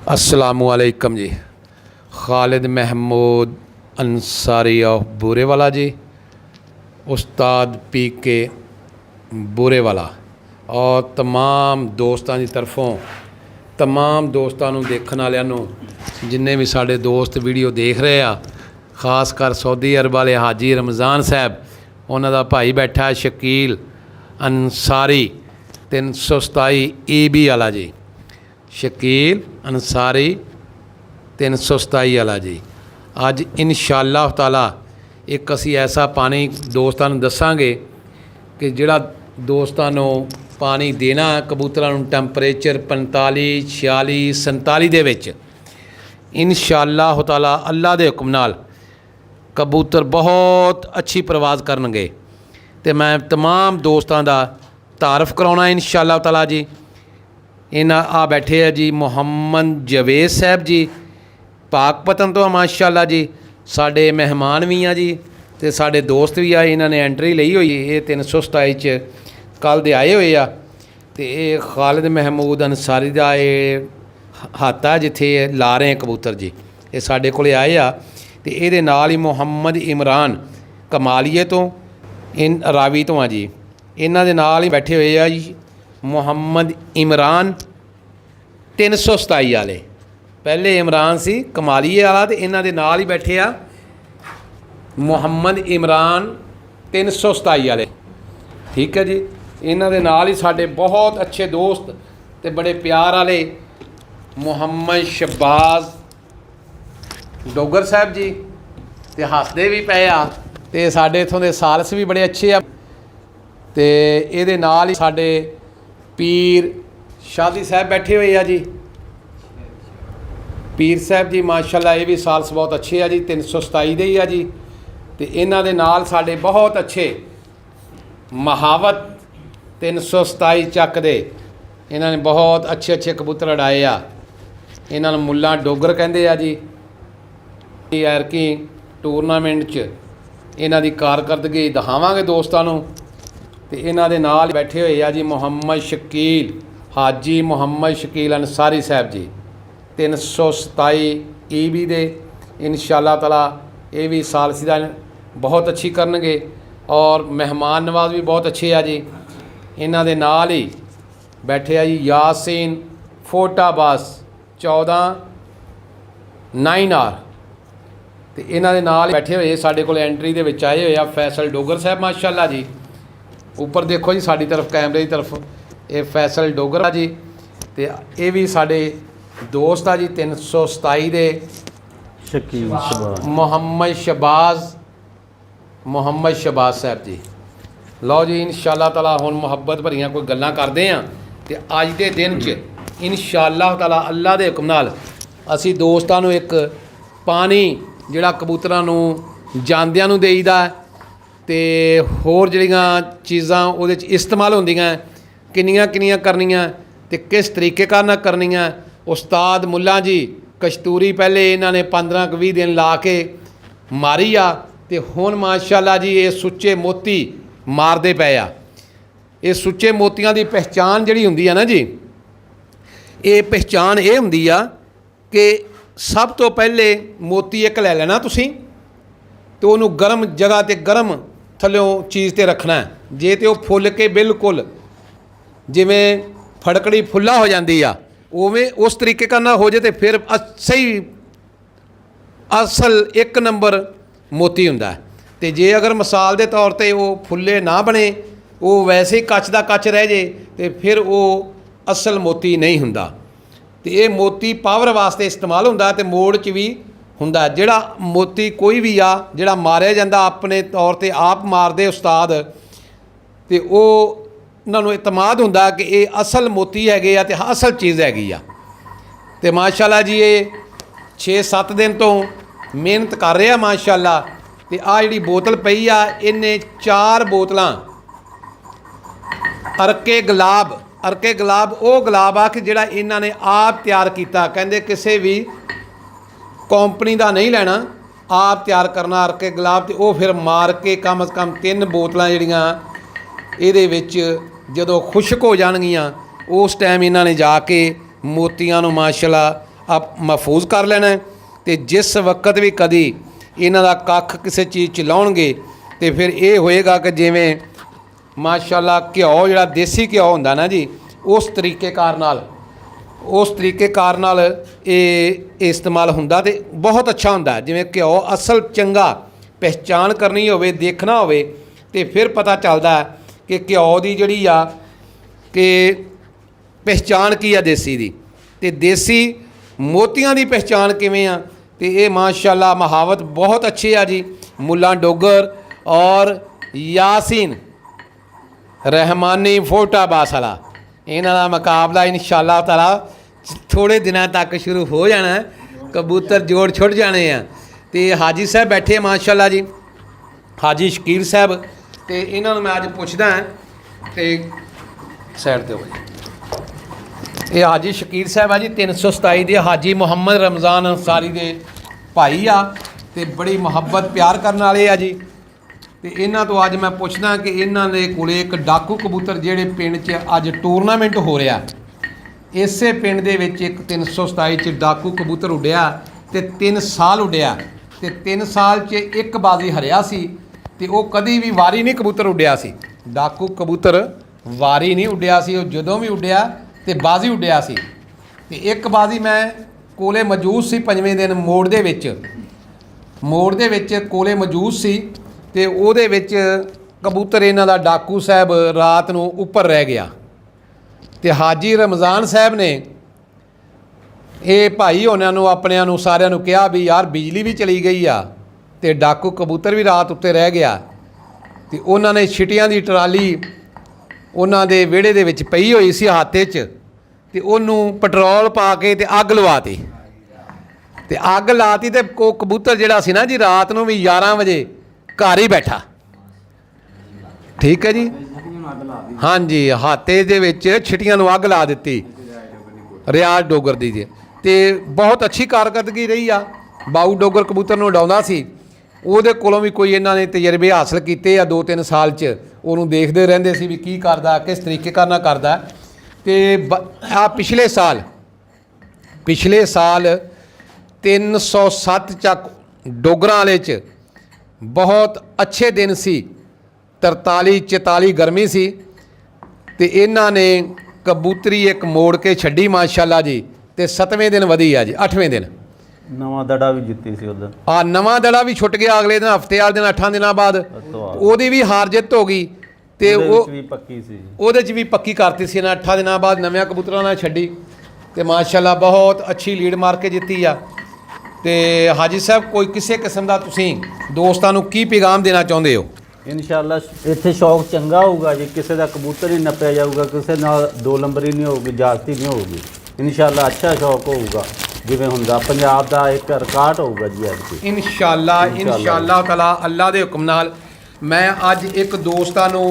अस्सलामुअलैकुम जी। Khalid Mahmood Ansari of Burewala ji, Ustad P के बूरेवाला और तमाम दोस्तों की तरफों तमाम दोस्तों देखने वालों जिन्ने भी साढ़े दोस्त वीडियो देख रहे आ, खास कर सऊदी अरब वाले हाजी रमज़ान साहब, उन्होंने भाई बैठा शकील अंसारी 327 EB वाला जी, शकील अंसारी 327 वाला जी। अज इंशाअल्लाह ताला एक असी ऐसा पानी दोस्तों दसांगे कि जिहड़ा दोस्तों पानी देना कबूतरां नूं टैंपरेचर 45 46 47 दे विच इंशाअल्लाह ताला अल्लाह दे हुक्म नाल कबूतर बहुत अच्छी परवाज़ करनगे। ते मैं तमाम दोस्तों का तारफ़ कराउणा इंशाअल्लाह ताला जी। इन्हां आ बैठे है जी मुहम्मद जवेद साहब जी पाकपतन तो माशाअल्लाह जी, साढ़े मेहमान भी हैं जी ते साढ़े दोस्त भी आए। इन्होंने एंट्री ली हुई है 327 कल दे आए हुए आ। ते खालिद महमूद अंसारी का ये हाथ है जिथे ला रहे हैं कबूतर जी, ये साढ़े कोले आए आ। ते इहदे नाल ही मुहम्मद इमरान कमालीए तो इन रावी तो आ जी, इन्हां दे नाल ही बैठे हुए आ जी मुहम्मद इमरान 327 वाले। पहले इमरान सी कमालीए वाला, तो इन्हां दे नाल ही बैठे आ मुहम्मद इमरान 327 वाले। ठीक है जी, इन्हां दे नाल ही साडे बहुत अच्छे दोस्त ते बड़े प्यार वाले मुहम्मद शहबाज डोगर साहब जी, ते हसदे भी पे आ। ते साडे इत्थों दे सालस भी बड़े अच्छे आ। ते इहदे नाल ही साडे पीर शादी साहब बैठे हुए आ जी, पीर साहब जी माशाअल्लाह, ये भी सालस बहुत अच्छे आ जी, 327 दे ही आ जी। ते इन्हां दे नाल साडे बहुत अच्छे महावत 327 चक दे, इन्हां ने बहुत अच्छे अच्छे कबूतर उड़ाए आ। इन्हां नूं मुल्ला डोगर कहंदे आ जी। एरकी टूरनामेंट च इन्हां दी कारकरदगी दिखावांगे दोस्तां नूं। ते इन्हां दे नाल बैठे हुए आ जी मुहम्मद शकील हाजी मुहम्मद शकील अंसारी साहब जी 327 EB दे। इंशाअल्लाह ताला ये भी सालसिदा बहुत अच्छी करनगे और मेहमान नवाज भी बहुत अच्छे आ जी। इन्हां दे नाल ही बैठे आ जी यासीन फोटाबास 14 9R। ते इन्हां दे नाल बैठे हुए साडे कोल एंट्री दे विच आए हुए आ फैसल डोगर साहब माशाअल्लाह जी। ऊपर देखो जी साडी तरफ कैमरे की तरफ, ये फैसल डोगर आ जी। ते ये भी साडे दोस्त आ जी 327 दे शकील मुहम्मद शहबाज साहब जी। लो जी इंशाअल्लाह ताला हुण मुहब्बत भरियां कोई गल्लां करदे आ। ते अज दे दिन च इंशाअल्लाह ताला अल्लाह दे हुक्म नाल असी दोस्तां नूं एक पानी जिहड़ा कबूतरां नूं जांदियां नूं देईदा ते होर जिहड़ियां चीज़ां उहदे च इस्तेमाल होंदियां किन्नियां किन्नियां करनियां ते किस तरीके नाल करनियां। उस्ताद मुल्ला जी कशतूरी पहले इन्हां ने 15-20 दिन ला के मारी आ, ते हुण माशाअल्लाह जी ये सुच्चे मोती मारदे पे आ। ये सुच्चे मोतियां दी पहचान जिहड़ी हुंदी आ ना जी, ये पहचान ये हुंदी आ कि सब तो पहले मोती एक लै लेना तुसीं, तो उन्होंने गर्म जगह ते गर्म थल्लों चीज़ ते रखना है। जे तो फुल के बिल्कुल जिमें फड़कड़ी फुला हो जाती आ उवें उस तरीके का ना हो जाए तो फिर सही असल एक नंबर मोती हुंदा है। ते जे अगर मिसाल के तौर पर वो फुले ना बने, वो वैसे ही कच का कच रह जाए तो फिर वो असल मोती नहीं हुंदा। तो ये मोती पावर वास्ते इस्तेमाल हुंदा ते मोड़ च भी हुंदा। जिहड़ा मोती कोई भी आ जिहड़ा मारिया जांदा अपने तौर पर आप मारदे उस्ताद, तो वो उन्होंने इतमाद हुंदा कि ये असल मोती हैगे आ ते असल चीज़ हैगी आ। ते माशाअल्लाह जी ये 6-7 दिन तो मेहनत कर रहे माशाअल्लाह। ते आ जिहड़ी बोतल पई आ, इन्हें 4 बोतलां अरके गुलाब वो गुलाब आ कि जिहड़ा इन्हां ने आप तैयार किया, कहंदे किसी भी कंपनी का नहीं लेना, आप तैयार करना अरके गुलाब। तो वो फिर मार के कम अज़ कम 3 बोतलां जिहड़ियां इहदे विच जदों खुश्क हो जाणगियां उस टाइम इन्हां ने जाके मोतियां नूं माशाअल्लाह महफूज कर लेना है। तो जिस वक्त भी कभी इन्हां दा कख किसी चीज़ च लाउणगे तो फिर ये होएगा कि जिवें माशाअल्लाह घ्यो जिहड़ा देसी घ्यो हुंदा ना जी, उस तरीक़ेकार नाल ये इस्तेमाल हुंदा ते बहुत अच्छा हुंदा। जिवें घ्यो असल चंगा पहचान करनी होवे, देखना होवे ते फिर पता चलदा कि घ्यो दी जिहड़ी आ कि पहचान की आ देसी दी, ते देसी मोतियां दी पहचान किवें आ। ते ये माशाअल्लाह महावत बहुत अच्छी आ जी। मुल्ला डोगर और यासीन रहमानी फोटाबास वाला इन्हां दा मुकाबला इंशाअल्लाह ताला थोड़े दिनों तक शुरू हो जाना है। कबूतर जोड़ छुट जाने हैं। तो हाजी साहब बैठे माशाअल्लाह जी, हाजी शकील साहब, तो इन्हों मैं अज पुछदा तो साइड दो जी। ये हाजी शकील साहब है जी 327 के हाजी मुहम्मद रमज़ान अंसारी के भाई आ, ते बड़ी मुहब्बत प्यार करने वाले आ जी। तो इन्हों तो अज मैं पुछदा कि इन्हों के कोल एक डाकू कबूतर जेहड़े पिंड च अज टूरनामेंट हो रहा, इसे पिंड दे विच एक 327 च डाकू कबूतर उड्या तो 3 साल उड्या, तो 3 साल च एक बाजी हरिया सी, तो वो कभी भी वारी नहीं कबूतर उड्या सी। डाकू कबूतर वारी नहीं उड्या सी, जदों भी उड्या तो बाजी उड्या सी। तो एक बाजी मैं कोले मौजूद सी 5वें दिन मोड़ दे विच कोले मौजूद सी, तो उहदे विच कबूतर इन्हां दा डाकू साहब रात नूं उपर रह गया। तो हाजी रमज़ान साहब ने ये भाई होना अपने सारिਆਂ ਨੂੰ कहा भी यार बिजली भी चली गई आ, तो डाकू कबूतर भी रात उत्ते रह गया। तो उन्होंने छिटियां की ट्राली उन्होंने विहड़े दे विच पई हुई सी हाथे च, तो उन्होंने पेट्रोल पा के ते अग लवाती, तो अग लाती तो कबूतर जिहड़ा सी ना जी रात नूं भी 11 बजे घर ही बैठा। ठीक है जी, हाँ जी, हाथे दे विच छिटियां नूं अग ला दित्ती रियाज डोगर दी जी। तो बहुत अच्छी कारकरदगी रही आ। बाऊ डोगर कबूतर नूं उडाउंदा सी, ਉਹਦੇ ਕੋਲੋਂ भी कोई इन्हों ने तजर्बे हासिल किए आ 2-3 साल च, ਉਹਨੂੰ देखते रहंदे सी भी की करदा, किस तरीके करना करदा। तो आ पिछले साल 307 ਚੱਕ डोगरां वाले च बहुत अच्छे दिन सी, 43-44 गर्मी सी, तो इन्हां ने कबूतरी एक मोड़ के छड्डी माशाअल्लाह जी। तो 7वें दिन वधी आ जी, 8वें दिन नवा दड़ा भी जित्ती सी उधर। हाँ, नवा दड़ा भी छुट गया अगले दिन, हफ्ते वाले दिन 8 दिनों बाद ਉਹਦੀ भी हार जित हो गई। तो ਉਹਦੇ ਚ भी पक्की करती सी 8 दिनों बाद नव्या कबूतरों ने छड्डी, तो माशाअल्लाह बहुत अच्छी लीड मार के जित्ती आ। तो हाजी साहब कोई किसी किस्म का तुसीं दोस्तां नूं की पैगाम देना चाहुंदे हो? इंशाअल्लाह इत्थे शौक चंगा होगा जी, किसी का कबूतर ही नप्पिया जाऊगा, किसी नाल 2 नंबरी नहीं होगी, जागती नहीं होगी। इंशाअल्लाह अच्छा शौक होगा जिवें हुंदा पंजाब दा एक रिकॉर्ड होगा जी अज। इंशाअल्लाह ताला अल्लाह दे हुक्म नाल मैं अज एक दोस्तां नूं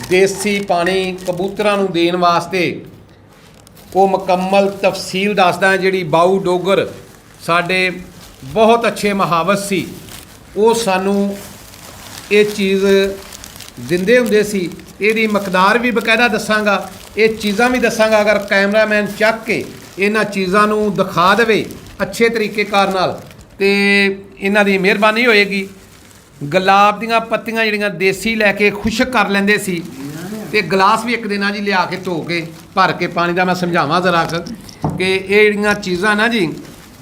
देसी पानी कबूतरां नूं देण वास्ते वो मुकम्मल तफसील दसदा जिहड़ी बाऊ डोगर साडे बहुत अच्छे महावत सी, वो सानू ये चीज़ दिंदे हुंदे सी। इहदी मकदार भी बकायदा दसांगा, ये चीज़ां भी दसांगा, अगर कैमरामैन चक के इन्हां चीज़ां नूं दिखा देवे अच्छे तरीके कार नाल ते इन्हां दी मेहरबानी होएगी। गुलाब दीयां पत्तियां जिहड़ियां देसी लैके खुशक कर लैंदे सी, ते गिलास भी एक देना जी लिया के धो के भर के पानी का मैं समझावां जरा कि ये जिहड़ियां चीज़ां ना जी,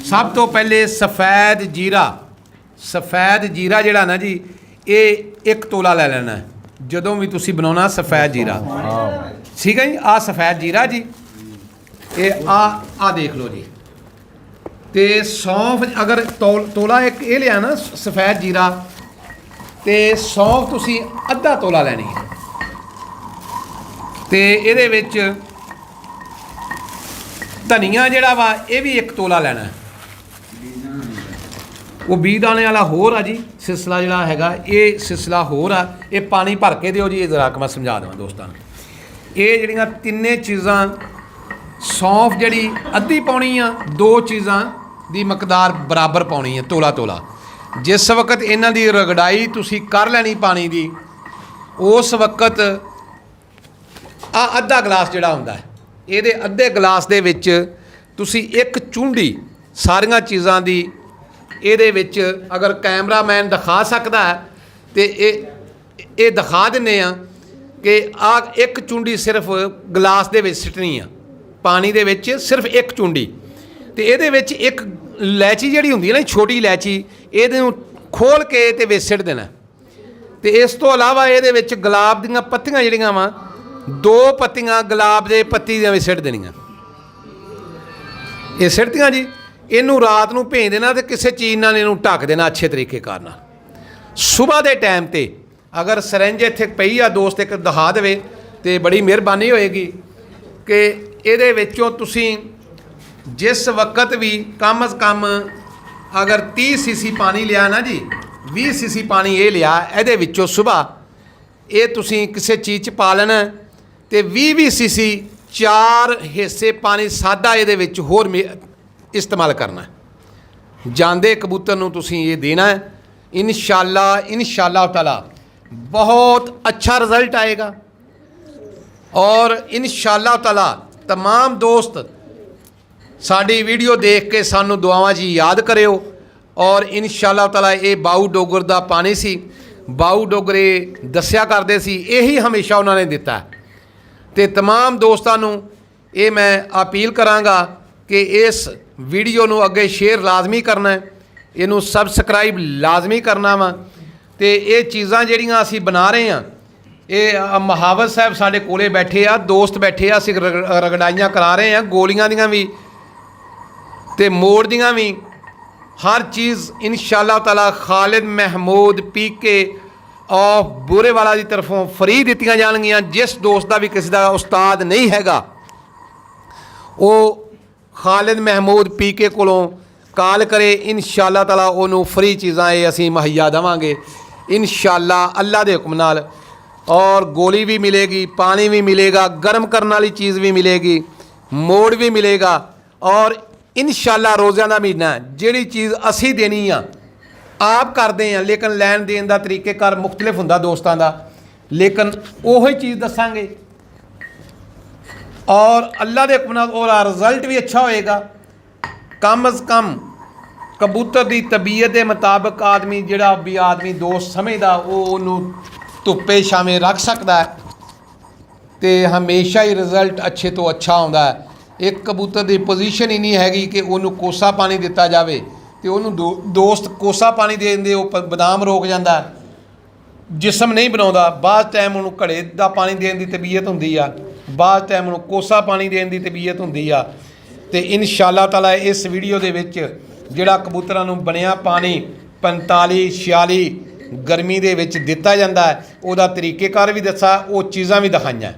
सब तो पहले सफ़ैद जीरा जिहड़ा ना जी, ये 1 तोला ले लेना है जदों भी तुसीं बनाउणा सफ़ैद जीरा। ठीक है जी, आ सफ़ैद जीरा जी, ये आ देख लो जी। तो सौंफ अगर तोला एक ये लिया ना सफ़ैद जीरा, तो सौंफ तुसीं अद्धा तोला लैनी है। तो ये विच धनिया जिहड़ा वा ये भी 1 तोला लेना है। वो 20 दाने वाला होर आ जी सिलसिला जिहड़ा हैगा, ये सिलसिला होर आ। ये पानी भर के दिओ जी, जरा मैं समझा देवां दोस्तां नूं। ये जिहड़ियां तिन्ने चीज़ां सौंफ जिहड़ी अद्धी पाउणी आ, 2 चीज़ां दी मकदार बराबर पाउणी है तोला। जिस वक्त इन्हां दी रगड़ाई तुसीं कर लैनी पानी दी, उस वक्त आ अद्धा गिलास जिहड़ा हुंदा है, इहदे अद्धे गिलास दे विच ਤੁਸੀਂ ਇੱਕ ਚੁੰਡੀ ਸਾਰੀਆਂ ਚੀਜ਼ਾਂ ਦੀ ਇਹਦੇ ਵਿੱਚ ਅਗਰ ਕੈਮਰਾਮੈਨ ਦਿਖਾ ਸਕਦਾ ਹੈ ਤੇ ਇਹ ਦਿਖਾ ਦਿੰਦੇ ਆ ਕਿ ਆ ਇੱਕ ਚੁੰਡੀ ਸਿਰਫ ਗਲਾਸ ਦੇ ਵਿੱਚ ਸਿੱਟਣੀ ਆ, ਪਾਣੀ ਦੇ ਵਿੱਚ ਸਿਰਫ ਇੱਕ ਚੁੰਡੀ। ਤੇ ਇਹਦੇ ਵਿੱਚ ਇੱਕ ਇਲਾਇਚੀ ਜਿਹੜੀ ਹੁੰਦੀ ਹੈ ਨਾ, ਛੋਟੀ ਇਲਾਇਚੀ, ਇਹਦੇ ਨੂੰ ਖੋਲ ਕੇ ਤੇ ਵਿੱਚ ਸਿੱਟ ਦੇਣਾ। ਤੇ ਇਸ ਤੋਂ ਇਲਾਵਾ ਇਹਦੇ ਵਿੱਚ ਗੁਲਾਬ ਦੀਆਂ ਪੱਤੀਆਂ ਜਿਹੜੀਆਂ ਵਾ 2 ਪੱਤੀਆਂ ਗੁਲਾਬ ਦੇ ਪੱਤੀ ਦੀਆਂ ਵੀ ਸਿੱਟ ਦੇਣੀਆਂ। ਇਹ ਸਿੱਟਦੀਆਂ ਜੀ, ਇਹਨੂੰ ਰਾਤ ਨੂੰ ਭੇਜ ਦੇਣਾ ਤੇ ਕਿਸੇ ਚੀਜ਼ ਨਾਲ ਇਹਨੂੰ ਢੱਕ ਦੇਣਾ ਅੱਛੇ ਤਰੀਕੇ ਕਾਰ ਨਾਲ। ਸਵੇਰ ਦੇ ਟਾਈਮ ਤੇ ਅਗਰ ਸਿਰੰਜ ਇੱਥੇ ਪਈ ਆ ਦੋਸਤ ਇੱਕ ਦਿਖਾ ਦੇਵੇ ਤੇ ਬੜੀ ਮਿਹਰਬਾਨੀ ਹੋਏਗੀ ਕਿ ਇਹਦੇ ਵਿੱਚੋਂ ਤੁਸੀਂ ਜਿਸ ਵਕਤ ਵੀ ਕਮ ਅਜ਼ ਕਮ ਅਗਰ 30 ਸੀਸੀ ਪਾਣੀ ਲਿਆ ਨਾ ਜੀ, 20 ਸੀਸੀ ਪਾਣੀ ਇਹ ਲਿਆ, ਇਹਦੇ ਵਿੱਚੋਂ ਸਵੇਰ ਇਹ ਤੁਸੀਂ ਕਿਸੇ ਚੀਜ਼ 'ਚ ਪਾ ਲੈਣਾ ਤੇ 20 ਸੀਸੀ 4 ਹਿੱਸੇ ਪਾਣੀ ਸਾਦਾ ਇਹਦੇ ਵਿੱਚ ਹੋਰ ਇਸਤੇਮਾਲ ਕਰਨਾ। ਜਾਂਦੇ ਕਬੂਤਰ ਨੂੰ ਤੁਸੀਂ ਇਹ ਦੇਣਾ ਹੈ। इंशाल्लाह ताला बहुत अच्छा रिज़ल्ट आएगा। और इंशाल्लाह ताला तमाम दोस्त साड़ी वीडियो देख के सानू दुआवां जी याद करियो। और इंशाल्लाह ताला ये बाऊ डोगर दा पानी सी, बाऊ डोगरे दस्या करते सी, यही हमेशा उन्होंने दिता है। तो तमाम दोस्तों नू ये मैं अपील करांगा कि इस वीडियो नू अगे शेयर लाजमी करना है, ਇਹਨੂੰ ਸਬਸਕ੍ਰਾਈਬ ਲਾਜ਼ਮੀ ਕਰਨਾ ਵਾ। ਤੇ ਇਹ ਚੀਜ਼ਾਂ ਜਿਹੜੀਆਂ ਅਸੀਂ ਬਣਾ ਰਹੇ ਹਾਂ, ਇਹ ਮੁਹਾਵਰ ਸਾਹਿਬ ਸਾਡੇ ਕੋਲੇ ਬੈਠੇ ਆ, ਦੋਸਤ ਬੈਠੇ ਆ, ਅਸੀਂ ਰਗੜਾਈਆਂ ਕਰਾ ਰਹੇ ਹਾਂ, ਗੋਲੀਆਂ ਦੀਆਂ ਵੀ ਤੇ ਮੋੜ ਦੀਆਂ ਵੀ, ਹਰ ਚੀਜ਼ ਇਨਸ਼ਾਅੱਲਾਹ ਤਾਲਾ ਖਾਲਿਦ ਮਹਿਮੂਦ ਪੀਕੇ ਔਰ ਬੂਰੇਵਾਲਾ ਦੀ ਤਰਫੋਂ ਫਰੀ ਦਿੱਤੀਆਂ ਜਾਣਗੀਆਂ। ਜਿਸ ਦੋਸਤ ਦਾ ਵੀ ਕਿਸੇ ਦਾ ਉਸਤਾਦ ਨਹੀਂ ਹੈਗਾ, ਉਹ ਖਾਲਿਦ ਮਹਿਮੂਦ ਪੀਕੇ ਕੋਲੋਂ ਕਾਲ ਕਰੇ, इंशाअल्लाह ताला ਉਹਨੂੰ ਫਰੀ ਚੀਜ਼ਾਂ ਇਹ ਅਸੀਂ ਮੁਹੱਈਆ ਦੇਵਾਂਗੇ इंशाअल्लाह अल्लाह ਦੇ ਹੁਕਮ ਨਾਲ। और गोली भी मिलेगी, पानी भी मिलेगा, गर्म करने वाली चीज़ भी मिलेगी, मोड़ भी मिलेगा। और इंशाअल्लाह रोज़ा का महीना जिहड़ी चीज़ असी देनी आ आप करते हैं, लेकिन लैन देन का तरीक़ेकार मुख्तलिफ हुंदा दोस्तों का, लेकिन उही चीज़ दसांगे और अल्लाह के हुक्म नाल और रिजल्ट भी अच्छा होएगा। कम अज़ कम कबूतर की तबीयत के मुताबिक आदमी जिहड़ा भी आदमी दोस्त समझदा वो उन्होंने धुप्पे छावें रख सकता है तो हमेशा ही रिजल्ट अच्छे तो अच्छा आता है। एक कबूतर की पोजीशन ही नहीं हैगी कि उन्होंने कोसा पानी दिता जाए तो उन्होंने दोस्त कोसा पानी देंदे बदाम रोक जाता है, जिसम नहीं बनाता। बाद टाइम उन्होंने घड़े का पानी देने की तबीयत होंदी आ, बाद टाइम उन्होंने कोसा पानी देने की तबीयत होंदी आ। तो इंशाअल्लाह ताला इस वीडियो के विच जिहड़ा कबूतरां नूं बनिया पानी 45-46 गर्मी दे विच दिता जाता है, उहदा तरीकेकार भी दसा, वो चीज़ां भी दिखाइयां।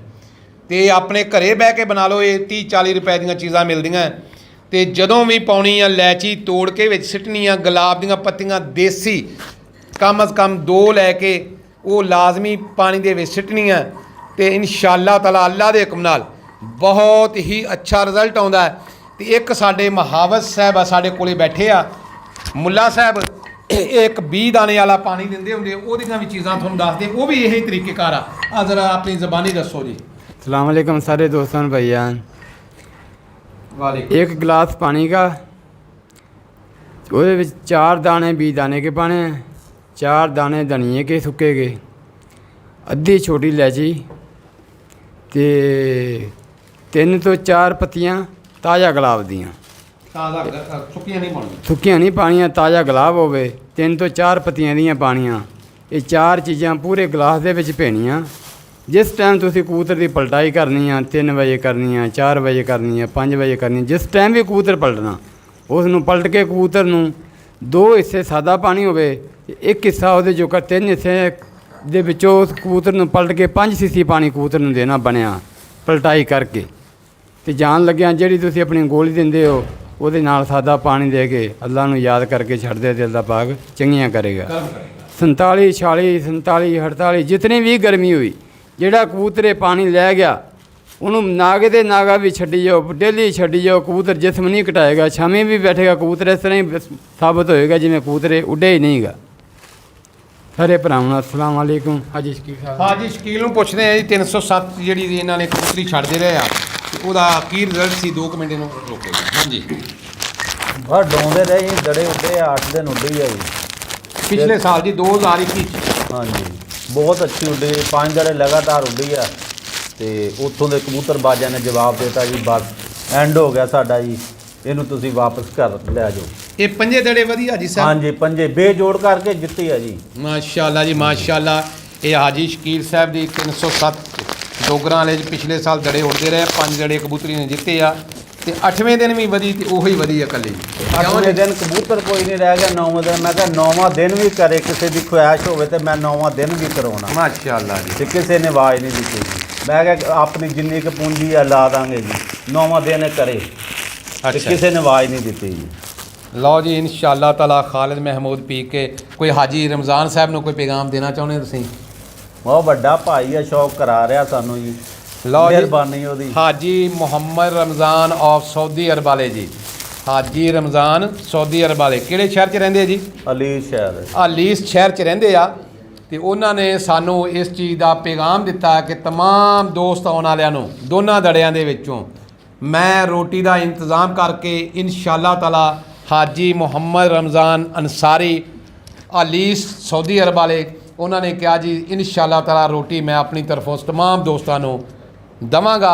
तो अपने घरे बह के बना लो, ये 30-40 रुपए दीयां चीज़ां मिलदियां। तो जदों भी पाउणी आ इलायची तोड़ के विच सिट्टनी आ, गुलाब दीयां पत्तियां देसी कम अज़ कम 2 लैके वो लाजमी पानी दे विच सिट्टनियां। तो इंशाअल्लाह ताला अल्लाह दे हुक्म नाल बहुत ही अच्छा रिजल्ट आउंदा है। तो एक साडे मुहावत साहब आ साडे कोले बैठे आ, मुला साहब, एक 20 दाने वाला पानी दिंदे हुंदे, ओहदियां भी चीज़ां तुहानूं दसदे, वो भी यही तरीकेकार आ। जरा अपनी ज़बानी दसो जी। अस्सलाम वालेकुम सारे दोस्तों भाईजान। वालेकुम। एक गिलास पानी का, ਉਹਦੇ ਵਿੱਚ 4 दाने 20 दाने के पाने हैं, 4 दाने धनिए के सूखे के, अद्धी छोटी इलायची ते 3 ਤੋਂ 4 पत्तियां ताज़ा गुलाब दियां, सुक्कियां नहीं पाउणियां, सुक्कियां नहीं पानियां, ताज़ा गुलाब होवे, 3 ਤੋਂ 4 पत्तियां दियां पानियां। ये 4 चीज़ां पूरे गिलास दे विच पैणियां। जिस टाइम तुसीं कबूतर की पलटाई करनी आ, 3 बजे करनी आ, 4 बजे करनी आ, 5 बजे करनी आ, जिस टाइम भी कबूतर पलटना उसनूं पलट के कबूतर नूं 2 हिस्से सादा पानी होवे, एक हिस्सा ਉਹਦੇ ਚੋਂ 3 हिस्से ਦੇ ਵਿੱਚੋਂ ਉਸ कबूतर ਨੂੰ पलट के 5 सीसी पानी कबूतर ਨੂੰ देना ਬਣਿਆ पलटाई करके। ਤੇ ਜਾਣ ਲੱਗਿਆਂ ਜਿਹੜੀ ਤੁਸੀਂ ਆਪਣੀ ਗੋਲੀ ਦਿੰਦੇ ਹੋ ਉਹਦੇ ਨਾਲ ਸਾਦਾ ਪਾਣੀ ਦੇ ਕੇ ਅੱਲਾ ਨੂੰ ਯਾਦ ਕਰਕੇ ਛੱਡਦੇ ਤੇ ਅੱਲਾ ਪਾਕ ਚੰਗੀਆਂ ਕਰੇਗਾ। 47 46 47 48 ਜਿਤਨੀ ਵੀ ਗਰਮੀ ਹੋਈ, ਜਿਹੜਾ ਕਬੂਤਰੇ ਪਾਣੀ ਲੈ ਗਿਆ ਉਹਨੂੰ ਨਾਗੇ ਦੇ ਨਾਗਾ ਵੀ ਛੱਡੀ ਜਾਓ, ਡੇਲੀ ਛੱਡੀ ਜਾਓ, ਕਬੂਤਰ ਜਿਸਮ ਨਹੀਂ ਘਟਾਏਗਾ, ਛਾਵੇਂ ਵੀ ਬੈਠੇਗਾ ਕਬੂਤਰ, ਇਸ ਤਰ੍ਹਾਂ ਹੀ ਸਾਬਤ ਹੋਏਗਾ ਜਿਵੇਂ ਕਬੂਤਰੇ ਉੱਡੇ ਹੀ ਨਹੀਂਗਾ। ਸਾਰੇ ਭਰਾਵਾਂ ਨੂੰ अस्सलाम वालेकुम। हाजी शकील साहब, हाजी शकील ਨੂੰ ਪੁੱਛਦੇ ਆ ਜੀ 307 ਜਿਹੜੀ ਇਹਨਾਂ ਨੇ ਕਬੂਤਰੀ ਛੱਡਦੇ ਰਹੇ ਆ, ਤੇ ਉਹਦਾ ਕੀ ਰਿਜ਼ਲਟ ਸੀ 2 ਮਿੰਟ ਨੂੰ ਰੋਕੋ ਜੀ। ਹਾਂਜੀ ਬਸ ਡਾਉਂਦੇ ਰਹੇ ਜੀ, ਦੜੇ ਉੱਡੇ 8 ਦਿਨ ਉੱਡੇ ਆ ਜੀ। ਪਿਛਲੇ ਸਾਲ ਜੀ 2021 ਚ ਹਾਂਜੀ ਬਹੁਤ ਅੱਛੀ ਉੱਡੀ, 5 ਦੜੇ ਲਗਾਤਾਰ ਉੱਡੀ ਆ ਤੇ ਉੱਥੋਂ ਦੇ ਕਬੂਤਰਬਾਜ਼ਾਂ ਨੇ ਜਵਾਬ ਦਿੱਤਾ ਜੀ ਬਸ ਐਂਡ ਹੋ ਗਿਆ ਸਾਡਾ ਜੀ, ਇਹਨੂੰ ਤੁਸੀਂ ਵਾਪਸ ਘਰ ਲੈ ਜਾਓ। ਇਹ ਪੰਜੇ ਦੜੇ ਵਧੀਆ ਜੀ ਸਾਹਿਬ। ਹਾਂਜੀ ਪੰਜੇ ਬੇਜੋੜ ਕਰਕੇ ਜਿੱਤੀ ਆ ਜੀ। ਮਾਸ਼ਾਅੱਲਾ ਜੀ ਮਾਸ਼ਾਅੱਲਾ। ਇਹ ਹਾਜੀ ਸ਼ਕੀਲ ਸਾਹਿਬ ਦੀ 307 ਡੋਗਰਾਂ ਵਾਲੇ 'ਚ ਪਿਛਲੇ ਸਾਲ ਦੜੇ ਉੱਡਦੇ ਰਹੇ, 5 ਦੜੇ ਕਬੂਤਰੀ ਨੇ ਜਿੱਤੇ ਆ ਤੇ 8ਵੇਂ ਦਿਨ ਵੀ ਵਧੀ ਤੇ ਉਹੀ ਵਧੀ ਆ ਇਕੱਲੀ। 8ਵੇਂ ਦਿਨ ਕਬੂਤਰ ਕੋਈ ਨਹੀਂ ਰਹਿ ਗਿਆ, 9ਵੇਂ ਦਿਨ ਮੈਂ ਕਿਹਾ 9ਵਾਂ ਦਿਨ ਵੀ ਕਰੇ, ਕਿਸੇ ਦੀ ਖੁਆਇਸ਼ ਹੋਵੇ ਤੇ ਮੈਂ 9ਵਾਂ ਦਿਨ ਵੀ ਕਰਾਉਣਾ। ਮਾਸ਼ਾਅੱਲਾ ਜੀ। ਤੇ ਕਿਸੇ ਨੇ ਆਵਾਜ਼ ਨਹੀਂ ਦਿੱਤੀ ਜੀ। ਮੈਂ ਕਿਹਾ ਆਪਣੀ ਜਿੰਨੀ ਕੁ ਪੂੰਜੀ ਆ ਲਾ ਦਾਂਗੇ ਜੀ, 9ਵਾਂ ਦਿਨ ਕਰੇ ਤੇ ਅੱਛਾ ਕਿਸੇ ਨੇ ਆਵਾਜ਼ ਨਹੀਂ ਦਿੱਤੀ ਜੀ। ਲਓ ਜੀ ਇਨਸ਼ਾਅੱਲਾ ਤਾਲਾ ਖਾਲਿਦ ਮਹਿਮੂਦ ਪੀ ਕੇ ਕੋਈ ਹਾਜੀ ਰਮਜ਼ਾਨ ਸਾਹਿਬ ਨੂੰ ਕੋਈ ਪੈਗਾਮ ਦੇਣਾ ਚਾਹੁੰਦੇ ਤੁਸੀਂ? ਬਹੁਤ ਵੱਡਾ ਭਾਈ ਆ, ਸ਼ੌਕ ਕਰਾ ਰਿਹਾ ਸਾਨੂੰ ਜੀ। ਲਓ ਜੀ ਮਿਹਰਬਾਨੀ ਉਹਦੀ। ਹਾਜੀ Muhammad Ramzan of Saudi Arab ਵਾਲੇ ਜੀ। ਹਾਜੀ ਰਮਜ਼ਾਨ ਸਾਊਦੀ ਅਰਬ ਵਾਲੇ ਕਿਹੜੇ ਸ਼ਹਿਰ 'ਚ ਰਹਿੰਦੇ ਆ ਜੀ? ਅਲੀ ਸ਼ਹਿਰ। ਲੀਸ ਸ਼ਹਿਰ 'ਚ ਰਹਿੰਦੇ ਆ ਤੇ ਉਹਨਾਂ ਨੇ ਸਾਨੂੰ ਇਸ ਚੀਜ਼ ਦਾ ਪੈਗਾਮ ਦਿੱਤਾ ਕਿ तमाम ਦੋਸਤ ਆਉਣ ਵਾਲਿਆਂ ਨੂੰ ਦੋਨਾਂ ਦੜਿਆਂ ਦੇ ਵਿੱਚੋਂ ਮੈਂ ਰੋਟੀ ਦਾ ਇੰਤਜ਼ਾਮ ਕਰਕੇ ਇਨਸ਼ਾਅੱਲਾ ਤਾਲਾ ਹਾਜੀ ਮੁਹੰਮਦ ਰਮਜ਼ਾਨ ਅੰਸਾਰੀ ਲੀਸ ਸਾਊਦੀ ਅਰਬ ਵਾਲੇ ਉਹਨਾਂ ਨੇ ਕਿਹਾ ਜੀ ਇਨਸ਼ਾਅੱਲਾ ਤਾਲਾ ਰੋਟੀ ਮੈਂ ਆਪਣੀ ਤਰਫੋਂ तमाम ਦੋਸਤਾਂ ਨੂੰ ਦਵਾਂਗਾ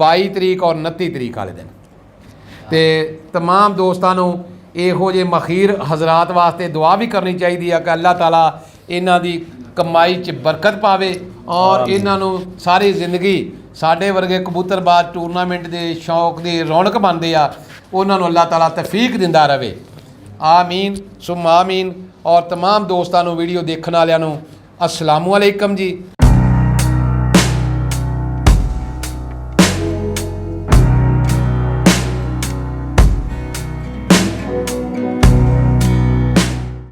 22 ਤਰੀਕ ਔਰ 29 ਤਰੀਕ ਵਾਲੇ ਦਿਨ। ਤੇ तमाम ਦੋਸਤਾਂ ਨੂੰ ਇਹੋ ਜਿਹੇ ਮਖੀਰ ਹਜ਼ਰਾਤ ਵਾਸਤੇ ਦੁਆ ਵੀ ਕਰਨੀ ਚਾਹੀਦੀ ਆ ਕਿ ਅੱਲਾਹ ਤਾਲਾ ਇਹਨਾਂ ਦੀ ਕਮਾਈ 'ਚ ਬਰਕਤ ਪਾਵੇ ਔਰ ਇਹਨਾਂ ਨੂੰ ਸਾਰੀ ਜ਼ਿੰਦਗੀ ਸਾਡੇ ਵਰਗੇ ਕਬੂਤਰਬਾਜ਼ ਟੂਰਨਾਮੈਂਟ ਦੇ ਸ਼ੌਕ ਦੀ ਰੌਣਕ ਬਣਦੇ ਆ, ਉਹਨਾਂ ਨੂੰ ਅੱਲਾਹ ਤਾਲਾ ਤੌਫੀਕ ਦਿੰਦਾ ਰਵੇ। ਆਮੀਨ ਸੁਮ ਆਮੀਨ। ਔਰ तमाम ਦੋਸਤਾਂ ਨੂੰ ਵੀਡੀਓ ਦੇਖਣ ਵਾਲਿਆਂ ਨੂੰ अस्सलामु अलैकुम जी।